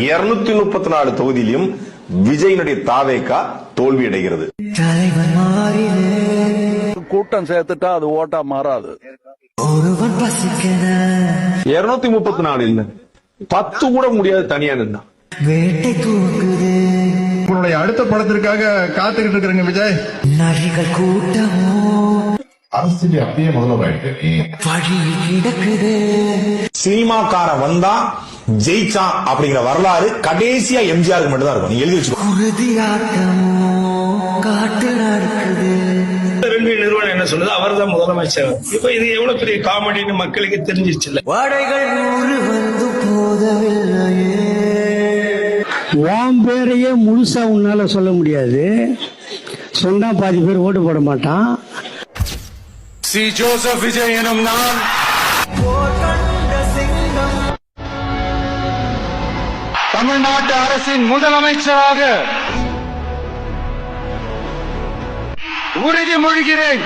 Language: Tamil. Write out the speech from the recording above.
234 தொகுதியிலும் விஜயினுடைய தாவேகா தோல்வி அடைகிறது. கூட்டம் சேர்த்துட்டா அது ஓட்டா மாறாது. 234 இல்ல 10 கூட முடியாது தனியா நின்னா. உங்களுடைய அடுத்த படத்திற்காக காத்துக்கிட்டு இருக்கிறீங்க விஜய். அரசியல் அப்படியே முதல்ல சினிமாக்கார வந்தா ஜெயிச்சான் அப்படிங்கிற வரலாறு கடைசியா எம்ஜிஆருக்கு மட்டும் தான் இருக்கும். நீங்க எழுதி வச்சுக்கோ. ரயில்வே நிறுவனம் என்ன சொல்லுது, அவர் தான் முதலமைச்சர். இப்ப இது எவ்வளவு பெரிய காமெடின்னு மக்களுக்கு தெரிஞ்சிச்சு. உன் பேரையே முழுசா உன்னால சொல்ல முடியாது. சொன்னா பாதி பேர் ஓட்டு போட மாட்டான். சி ஜோசப் விஜய் எனும் நான் தமிழ்நாட்டு அரசின் முதலமைச்சராக உறுதிமொழிகிறேன்.